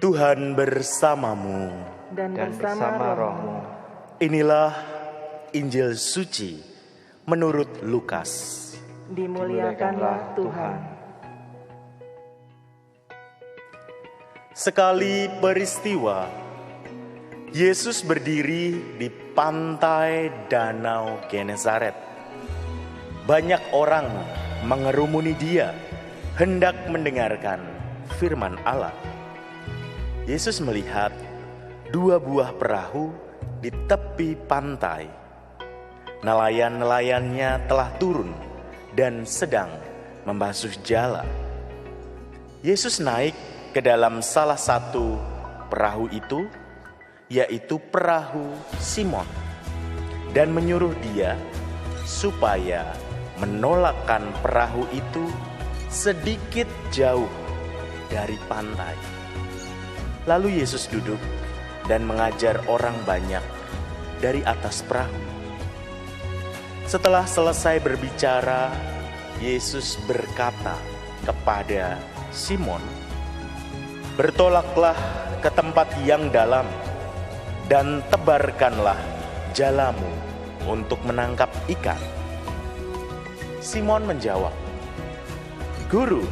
Tuhan bersamamu dan bersama rohmu. Inilah Injil suci menurut Lukas. Dimuliakanlah Tuhan. Sekali peristiwa, Yesus berdiri di pantai Danau Genesaret. Banyak orang mengerumuni dia, hendak mendengarkan firman Allah. Yesus melihat 2 buah perahu di tepi pantai. Nelayan-nelayannya telah turun dan sedang membasuh jala. Yesus naik ke dalam salah satu perahu itu, yaitu perahu Simon, dan menyuruh dia supaya menolakkan perahu itu sedikit jauh dari pantai. Lalu Yesus duduk dan mengajar orang banyak dari atas perahu. Setelah selesai berbicara, Yesus berkata kepada Simon, "Bertolaklah ke tempat yang dalam dan tebarkanlah jalamu untuk menangkap ikan." Simon menjawab, "Guru,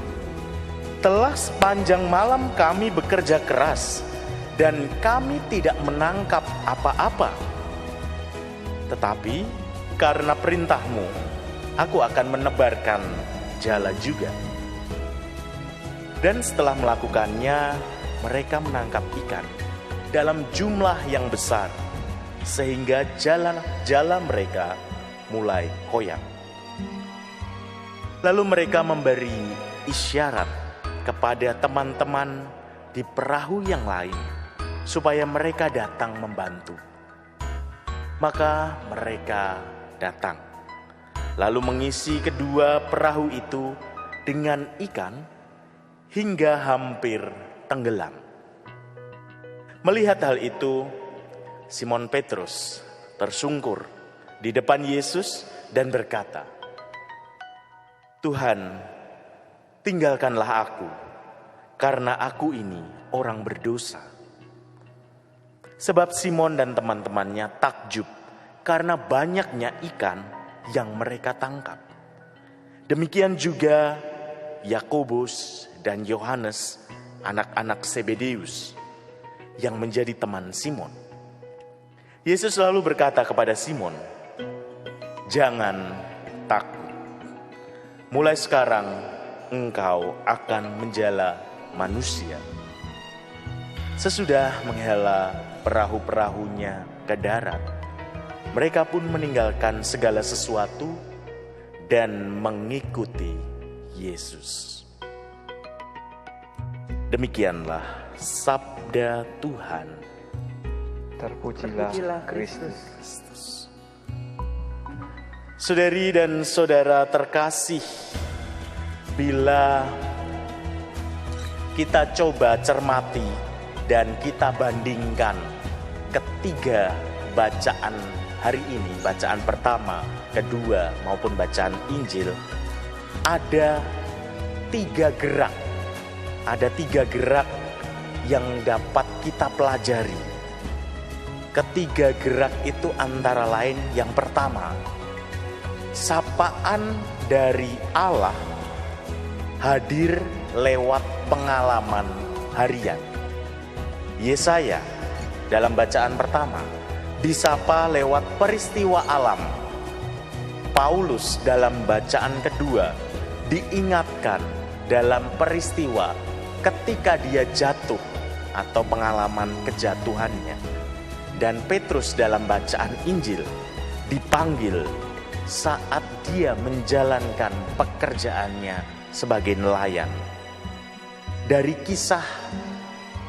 telah sepanjang malam kami bekerja keras dan kami tidak menangkap apa-apa. Tetapi karena perintahmu, aku akan menebarkan jala juga." Dan setelah melakukannya, mereka menangkap ikan dalam jumlah yang besar, sehingga jala mereka mulai koyak. Lalu mereka memberi isyarat kepada teman-teman di perahu yang lain, supaya mereka datang membantu. Maka mereka datang, lalu mengisi kedua perahu itu dengan ikan hingga hampir tenggelam. Melihat hal itu, Simon Petrus tersungkur di depan Yesus dan berkata, "Tuhan, tinggalkanlah aku, karena aku ini orang berdosa." Sebab Simon dan teman-temannya takjub karena banyaknya ikan yang mereka tangkap. Demikian juga Yakobus dan Yohanes, anak-anak Zebedeus, yang menjadi teman Simon. Yesus lalu berkata kepada Simon, "Jangan takut. Mulai sekarang engkau akan menjala manusia." Sesudah menghela perahu-perahunya ke darat, mereka pun meninggalkan segala sesuatu dan mengikuti Yesus. Demikianlah sabda Tuhan. Terpujilah Kristus. Saudari dan saudara terkasih, bila kita coba cermati dan kita bandingkan ketiga bacaan hari ini, bacaan pertama, kedua maupun bacaan Injil, ada 3 gerak. Ada 3 gerak yang dapat kita pelajari. Ketiga gerak itu antara lain, yang pertama, sapaan dari Allah hadir lewat pengalaman harian. Yesaya dalam bacaan pertama disapa lewat peristiwa alam. Paulus dalam bacaan kedua diingatkan dalam peristiwa ketika dia jatuh atau pengalaman kejatuhannya. Dan Petrus dalam bacaan Injil dipanggil saat dia menjalankan pekerjaannya sebagai nelayan. Dari kisah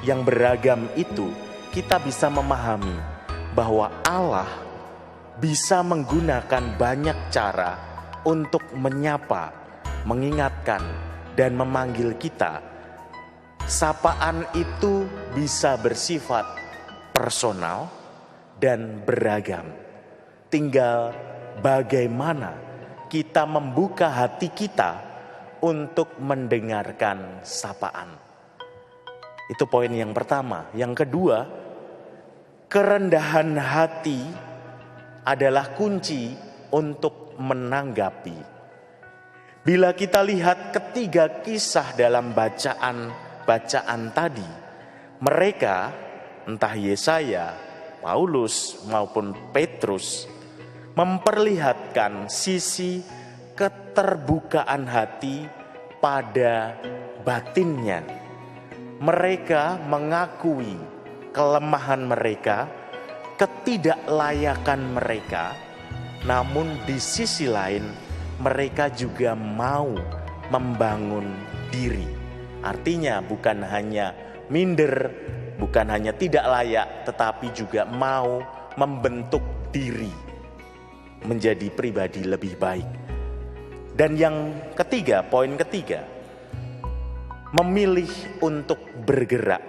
yang beragam itu, kita bisa memahami bahwa Allah bisa menggunakan banyak cara untuk menyapa, mengingatkan, dan memanggil kita. Sapaan itu bisa bersifat personal dan beragam. Tinggal bagaimana kita membuka hati kita untuk mendengarkan sapaan. Itu poin yang pertama. Yang kedua, kerendahan hati adalah kunci untuk menanggapi. Bila kita lihat ketiga kisah dalam bacaan tadi, mereka, entah Yesaya, Paulus maupun Petrus, memperlihatkan sisi keterbukaan hati pada batinnya. Mereka mengakui kelemahan mereka, ketidaklayakan mereka, namun di sisi lain mereka juga mau membangun diri. Artinya bukan hanya minder, bukan hanya tidak layak, tetapi juga mau membentuk diri menjadi pribadi lebih baik. Dan yang ketiga, poin ketiga, memilih untuk bergerak.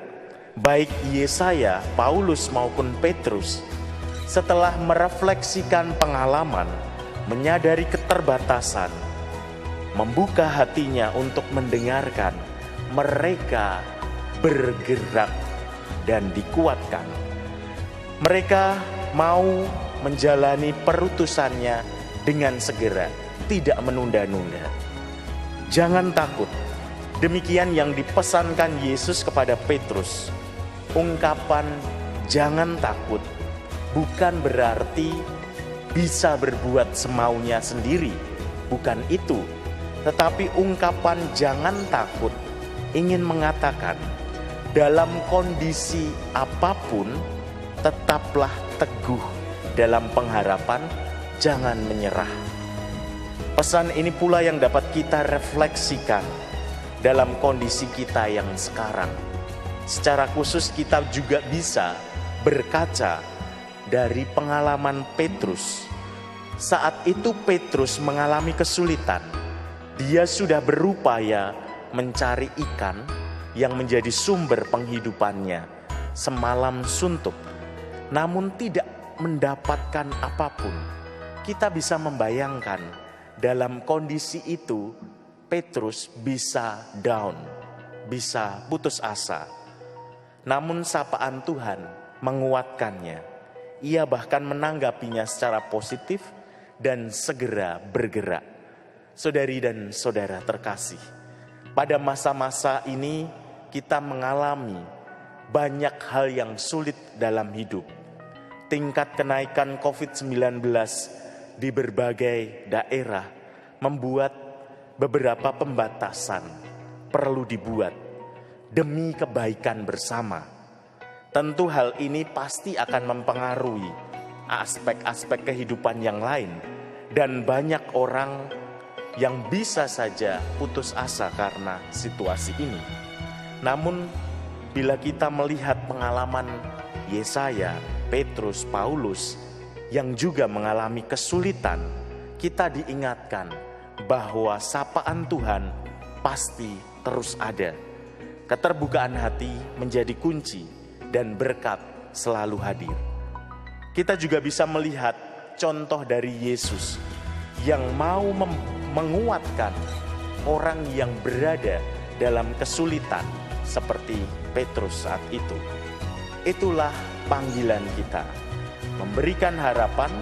Baik Yesaya, Paulus maupun Petrus, setelah merefleksikan pengalaman, menyadari keterbatasan, membuka hatinya untuk mendengarkan, mereka bergerak dan dikuatkan. Mereka mau menjalani perutusannya dengan segera, tidak menunda-nunda. Jangan takut. Demikian yang dipesankan Yesus kepada Petrus. Ungkapan jangan takut bukan berarti bisa berbuat semaunya sendiri. Bukan itu. Tetapi ungkapan jangan takut ingin mengatakan dalam kondisi apapun tetaplah teguh dalam pengharapan, jangan menyerah. Pesan ini pula yang dapat kita refleksikan dalam kondisi kita yang sekarang. Secara khusus kita juga bisa berkaca dari pengalaman Petrus. Saat itu Petrus mengalami kesulitan. Dia sudah berupaya mencari ikan yang menjadi sumber penghidupannya semalam suntuk, namun tidak mendapatkan apapun. Kita bisa membayangkan dalam kondisi itu Petrus bisa down, bisa putus asa. Namun sapaan Tuhan menguatkannya. Ia bahkan menanggapinya secara positif dan segera bergerak. Saudari dan saudara terkasih, pada masa-masa ini kita mengalami banyak hal yang sulit dalam hidup. Tingkat kenaikan COVID-19 di berbagai daerah membuat beberapa pembatasan perlu dibuat demi kebaikan bersama. Tentu hal ini pasti akan mempengaruhi aspek-aspek kehidupan yang lain, dan banyak orang yang bisa saja putus asa karena situasi ini. Namun bila kita melihat pengalaman Yesaya, Petrus, Paulus yang juga mengalami kesulitan, kita diingatkan bahwa sapaan Tuhan pasti terus ada. Keterbukaan hati menjadi kunci dan berkat selalu hadir. Kita juga bisa melihat contoh dari Yesus yang mau menguatkan orang yang berada dalam kesulitan seperti Petrus saat itu. Itulah panggilan kita. Memberikan harapan,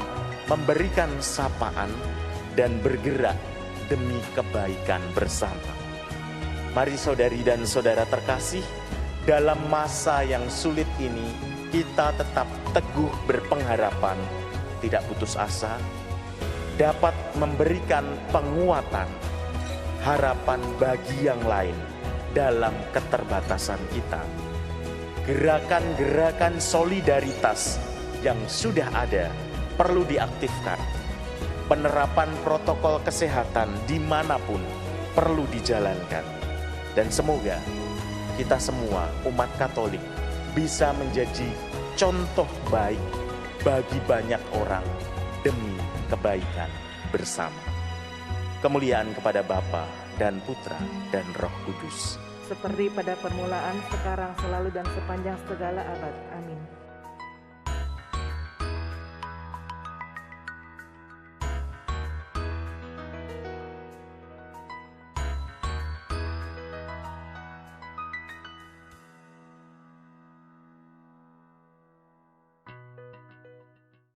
memberikan sapaan, dan bergerak demi kebaikan bersama. Mari saudari dan saudara terkasih, dalam masa yang sulit ini kita tetap teguh berpengharapan, tidak putus asa, dapat memberikan penguatan, harapan bagi yang lain dalam keterbatasan kita. Gerakan-gerakan solidaritas yang sudah ada perlu diaktifkan. Penerapan protokol kesehatan dimanapun perlu dijalankan. Dan semoga kita semua umat Katolik bisa menjadi contoh baik bagi banyak orang demi kebaikan bersama. Kemuliaan kepada Bapa dan Putra dan Roh Kudus. Seperti pada permulaan, sekarang, selalu, dan sepanjang segala abad. Amin.